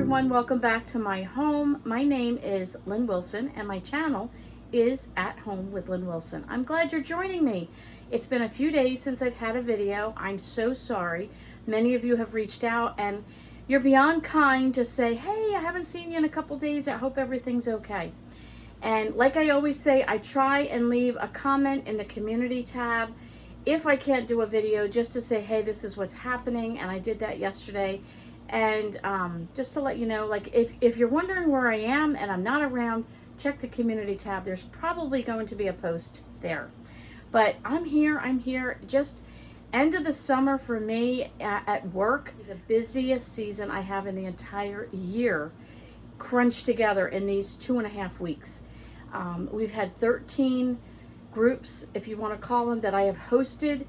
everyone, welcome back to my home. My name is Lynn Wilson and my channel is At Home with Lynn Wilson. I'm glad you're joining me. It's been a few days since I've had a video. I'm so sorry. Many of you have reached out and you're beyond kind to say, hey, I haven't seen you in a couple days. I hope everything's okay. And like I always say, I try and leave a comment in the community tab if I can't do a video, just to say, hey, this is what's happening. And I did that yesterday. And just to let you know, like if you're wondering where I am and I'm not around, check the community tab. There's probably going to be a post there. But I'm here. Just end of the summer for me at work. The busiest season I have in the entire year crunched together in these 2.5 weeks. We've had 13 groups, if you want to call them, that I have hosted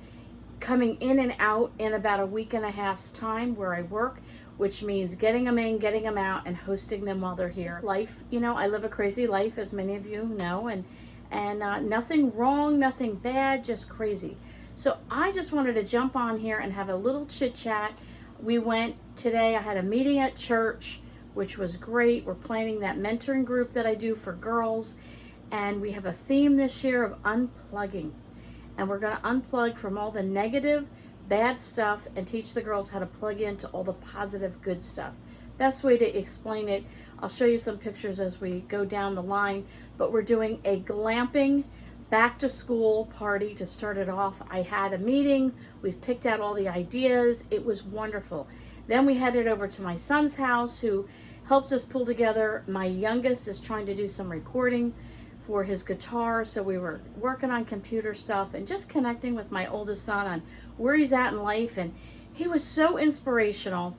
coming in and out in about a week and a half's time where I work, which means getting them in, getting them out, and hosting them while they're here. Life, you know, I live a crazy life, as many of you know, and nothing wrong, nothing bad, just crazy. So I just wanted to jump on here and have a little chit chat. We went today, I had a meeting at church, which was great. We're planning that mentoring group that I do for girls, and we have a theme this year of unplugging. And we're going to unplug from all the negative, bad stuff and teach the girls how to plug into all the positive, good stuff. Best way to explain it, I'll show you some pictures as we go down the line, but we're doing a glamping back to school party to start it off. I had a meeting, we've picked out all the ideas, it was wonderful. Then we headed over to my son's house who helped us pull together. My youngest is trying to do some recording for his guitar, so we were working on computer stuff and just connecting with my oldest son on where he's at in life, and he was so inspirational.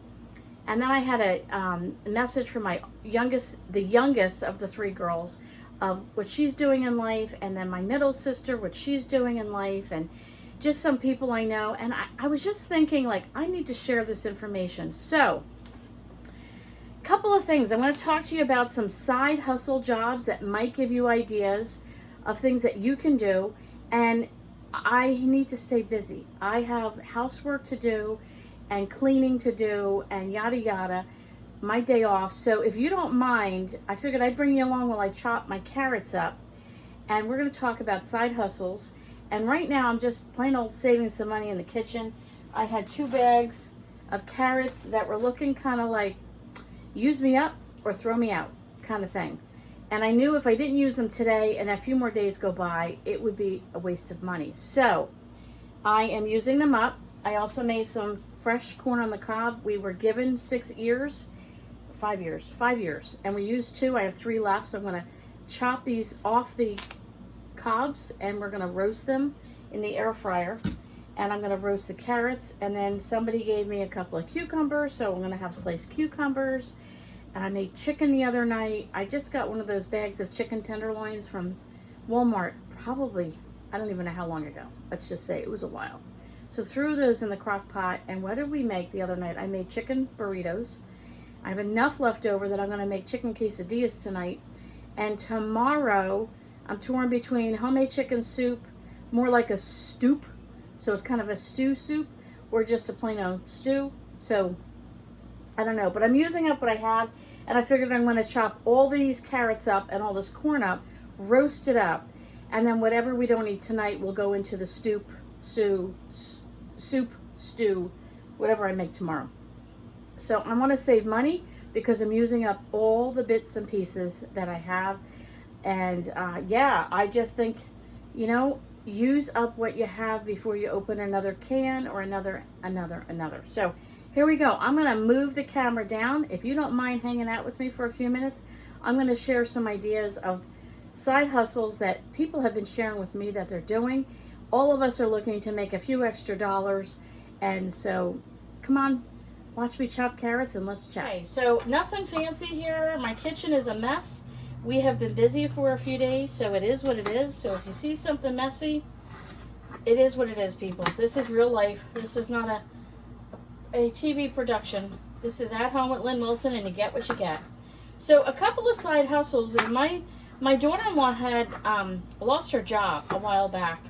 And then I had a message from my youngest, the youngest of the 3 girls, of what she's doing in life, and then my middle sister, what she's doing in life, and just some people I know. And I was just thinking, like, I need to share this information. So couple of things. I'm going to talk to you about some side hustle jobs that might give you ideas of things that you can do. And I need to stay busy. I have housework to do and cleaning to do and yada yada, my day off. So if you don't mind, I figured I'd bring you along while I chop my carrots up, and we're going to talk about side hustles. And right now I'm just plain old saving some money in the kitchen. I had 2 bags of carrots that were looking kind of like use me up or throw me out kind of thing. And I knew if I didn't use them today and a few more days go by, it would be a waste of money. So I am using them up. I also made some fresh corn on the cob. We were given 5 years, and we used 2. I have 3 left, so I'm going to chop these off the cobs and we're going to roast them in the air fryer. And I'm going to roast the carrots, and then somebody gave me a couple of cucumbers, so I'm going to have sliced cucumbers. And I made chicken the other night. I just got one of those bags of chicken tenderloins from Walmart, probably, I don't even know how long ago. Let's just say it was a while. So threw those in the crock pot, and what did we make the other night? I made chicken burritos. I have enough left over that I'm going to make chicken quesadillas tonight. And tomorrow, I'm torn between homemade chicken soup, more like a stoop, so it's kind of a stew soup, or just a plain old stew. So I don't know, but I'm using up what I have, and I figured I'm going to chop all these carrots up and all this corn up, roast it up, and then whatever we don't eat tonight will go into the soup, stew, whatever I make tomorrow. So I want to save money because I'm using up all the bits and pieces that I have. And yeah, I just think, you know, use up what you have before you open another can or another. So here we go. I'm going to move the camera down. If you don't mind hanging out with me for a few minutes, I'm going to share some ideas of side hustles that people have been sharing with me that they're doing. All of us are looking to make a few extra dollars. And so come on, watch me chop carrots and let's chat. Okay, so nothing fancy here. My kitchen is a mess. We have been busy for a few days, so it is what it is. So if you see something messy, it is what it is, people. This is real life. This is not a TV production. This is At Home with Lynn Wilson, and you get what you get. So a couple of side hustles is my daughter-in-law had lost her job a while back,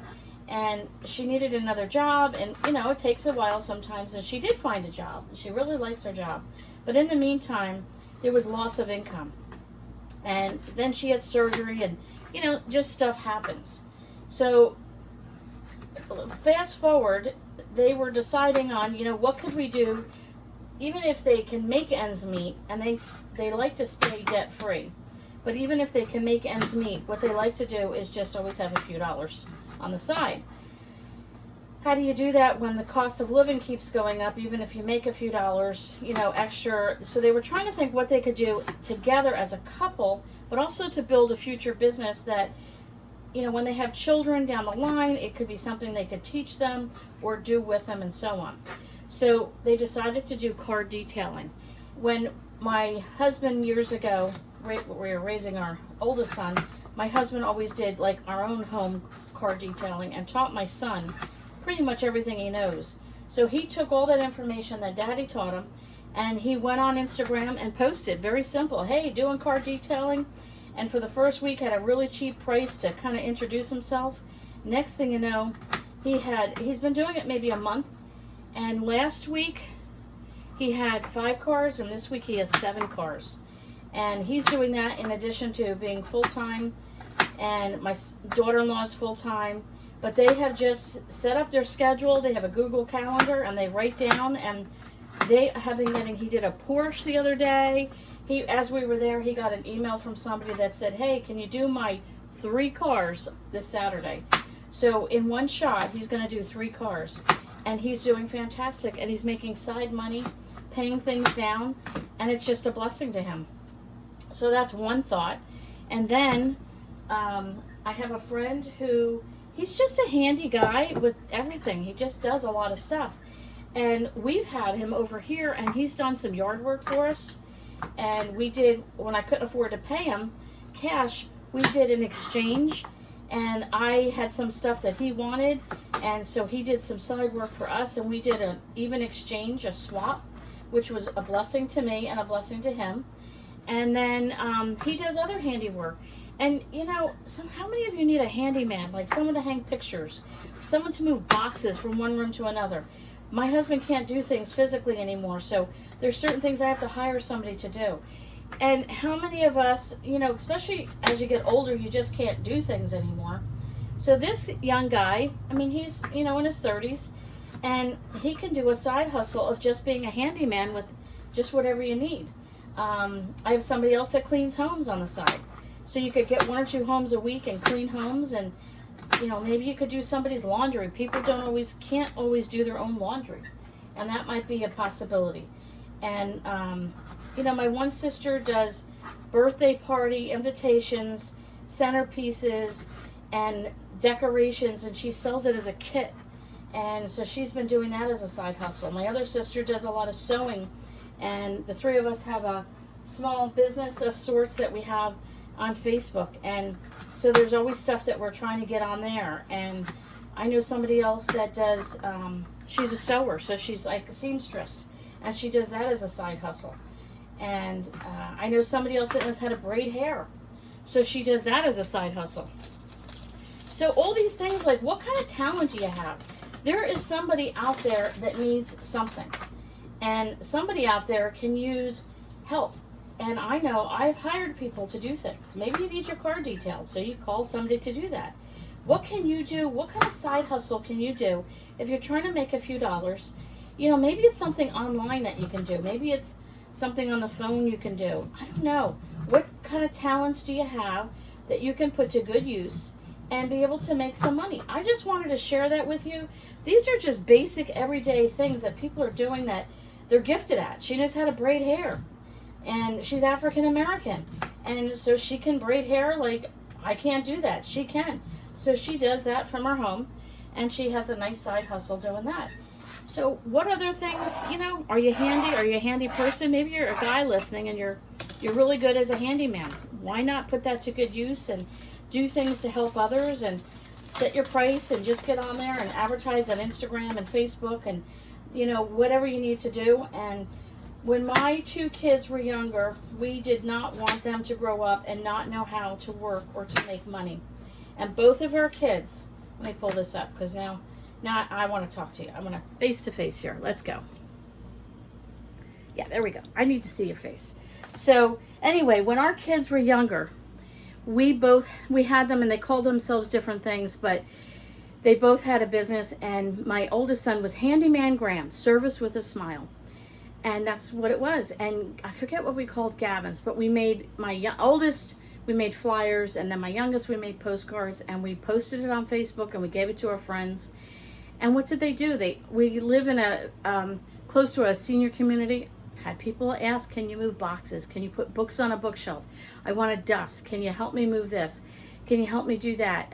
and she needed another job, and you know, it takes a while sometimes, and she did find a job. She really likes her job. But in the meantime, there was loss of income. And then she had surgery, and, you know, just stuff happens. So fast forward, they were deciding on, you know, what could we do, even if they can make ends meet, and they like to stay debt free. But even if they can make ends meet, what they like to do is just always have a few dollars on the side. How do you do that when the cost of living keeps going up, even if you make a few dollars, you know, extra? So they were trying to think what they could do together as a couple, but also to build a future business that, you know, when they have children down the line, it could be something they could teach them or do with them and so on. So they decided to do car detailing. When my husband years ago, we were raising our oldest son, my husband always did like our own home car detailing and taught my son pretty much everything he knows. So he took all that information that Daddy taught him, and he went on Instagram and posted, very simple, hey, doing car detailing. And for the first week had a really cheap price to kind of introduce himself. Next thing you know, he's been doing it maybe a month, and last week he had 5 cars, and this week he has 7 cars. And he's doing that in addition to being full-time, and my daughter-in-law's full-time. But they have just set up their schedule. They have a Google Calendar, and they write down, and they have been getting, he did a Porsche the other day. As we were there, he got an email from somebody that said, hey, can you do my 3 cars this Saturday? So in one shot, he's going to do 3 cars, and he's doing fantastic, and he's making side money, paying things down, and it's just a blessing to him. So that's one thought. And then I have a friend who, he's just a handy guy with everything. He just does a lot of stuff. And we've had him over here, and he's done some yard work for us. And we did, when I couldn't afford to pay him cash, we did an exchange. And I had some stuff that he wanted, and so he did some side work for us, and we did an even exchange, a swap, which was a blessing to me and a blessing to him. And then he does other handiwork. And, you know, how many of you need a handyman, like someone to hang pictures, someone to move boxes from one room to another? My husband can't do things physically anymore, so there's certain things I have to hire somebody to do. And how many of us, you know, especially as you get older, you just can't do things anymore. So this young guy, I mean, he's, you know, in his 30s, and he can do a side hustle of just being a handyman with just whatever you need. I have somebody else that cleans homes on the side. So you could get 1 or 2 homes a week and clean homes, and, you know, maybe you could do somebody's laundry. People can't always do their own laundry, and that might be a possibility. And, you know, my one sister does birthday party invitations, centerpieces, and decorations, and she sells it as a kit. And so she's been doing that as a side hustle. My other sister does a lot of sewing, and the 3 of us have a small business of sorts that we have on Facebook. And so there's always stuff that we're trying to get on there. And I know somebody else that does, she's a sewer, so she's like a seamstress, and she does that as a side hustle. And I know somebody else that knows how to braid hair, so she does that as a side hustle. So all these things, like, what kind of talent do you have? There is somebody out there that needs something, and somebody out there can use help. And I know I've hired people to do things. Maybe you need your car detailed, so you call somebody to do that. What can you do? What kind of side hustle can you do if you're trying to make a few dollars? You know, maybe it's something online that you can do. Maybe it's something on the phone you can do. I don't know. What kind of talents do you have that you can put to good use and be able to make some money? I just wanted to share that with you. These are just basic everyday things that people are doing that they're gifted at. She knows how to braid hair, and she's African American, and so she can braid hair like I can't do that. She can. So she does that from her home, and she has a nice side hustle doing that. So what other things, you know, are you handy? Are you a handy person? Maybe you're a guy listening and you're really good as a handyman. Why not put that to good use and do things to help others and set your price and just get on there and advertise on Instagram and Facebook and, you know, whatever you need to do. And when my 2 kids were younger, we did not want them to grow up and not know how to work or to make money. And both of our kids, let me pull this up because now I want to talk to you. I want to face to face here. Let's go. Yeah, there we go. I need to see your face. So anyway, when our kids were younger, we had them, and they called themselves different things, but they both had a business, and my oldest son was Handyman Graham, service with a smile. And that's what it was. And I forget what we called Gavin's, but we made oldest, we made flyers, and then my youngest, we made postcards, and we posted it on Facebook, and we gave it to our friends. And what did they do? We live in a close to a senior community. Had people ask, can you move boxes? Can you put books on a bookshelf? I want a dust. Can you help me move this? Can you help me do that?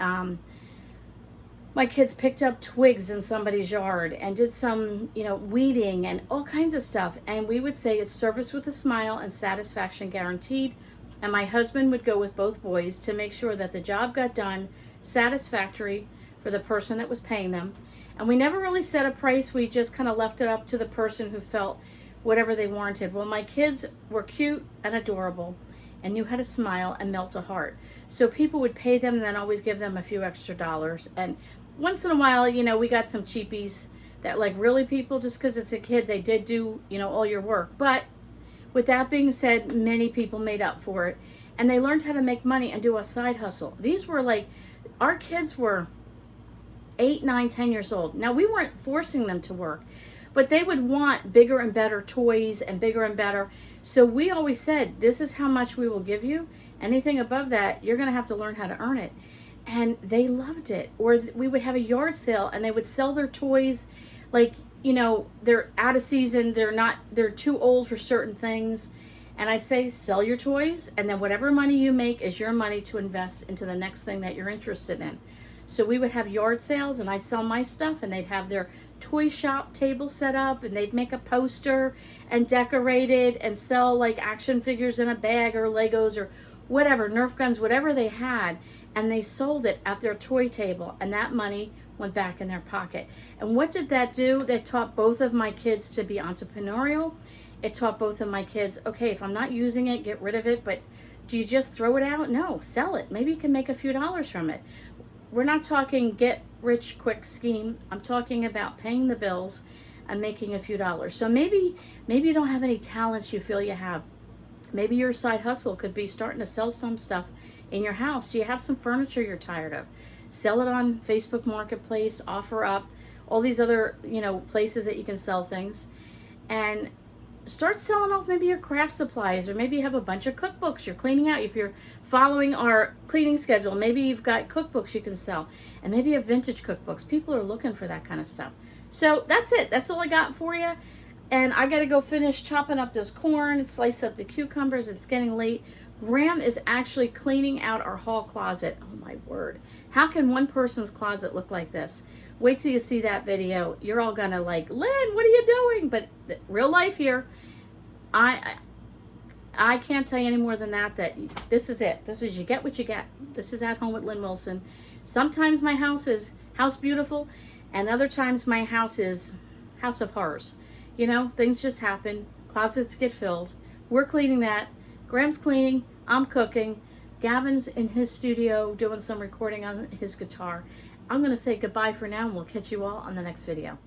My kids picked up twigs in somebody's yard and did some, weeding and all kinds of stuff. And we would say it's service with a smile and satisfaction guaranteed. And my husband would go with both boys to make sure that the job got done satisfactory for the person that was paying them. And we never really set a price. We just kind of left it up to the person who felt whatever they warranted. Well, my kids were cute and adorable and knew how to smile and melt a heart. So people would pay them and then always give them a few extra dollars. And once in a while, we got some cheapies that, like, really, people, just because it's a kid, they did do, all your work. But with that being said, many people made up for it. And they learned how to make money and do a side hustle. These were our kids were 8, 9, 10 years old. Now, we weren't forcing them to work, but they would want bigger and better toys and bigger and better. So we always said, this is how much we will give you. Anything above that, you're going to have to learn how to earn it. And they loved it. Or we would have a yard sale, and they would sell their toys they're out of season, they're too old for certain things. And I'd say, sell your toys, and then whatever money you make is your money to invest into the next thing that you're interested in. So we would have yard sales, and I'd sell my stuff, and they'd have their toy shop table set up, and they'd make a poster and decorate it and sell action figures in a bag or Legos or whatever, Nerf guns, whatever they had. And they sold it at their toy table, and that money went back in their pocket. And what did that do? That taught both of my kids to be entrepreneurial. It taught both of my kids, okay, if I'm not using it, get rid of it. But do you just throw it out? No, sell it. Maybe you can make a few dollars from it. We're not talking get rich quick scheme. I'm talking about paying the bills and making a few dollars. So maybe you don't have any talents you feel you have. Maybe your side hustle could be starting to sell some stuff in your house. Do you have some furniture you're tired of? Sell it on Facebook Marketplace, offer up, all these other, places that you can sell things. And start selling off maybe your craft supplies, or maybe you have a bunch of cookbooks you're cleaning out. If you're following our cleaning schedule, maybe you've got cookbooks you can sell, and maybe you have vintage cookbooks. People are looking for that kind of stuff. So that's it. That's all I got for you. And I got to go finish chopping up this corn, slice up the cucumbers. It's getting late. Graham is actually cleaning out our hall closet. Oh my word. How can one person's closet look like this? Wait till you see that video. You're all gonna Lynn, what are you doing? But real life here, I can't tell you any more than that this is it. This is, you get what you get. This is At Home with Lynn Wilson. Sometimes my house is house beautiful, and other times my house is house of horrors. Things just happen. Closets get filled. We're cleaning that. Graham's cleaning, I'm cooking, Gavin's in his studio doing some recording on his guitar. I'm going to say goodbye for now, and we'll catch you all on the next video.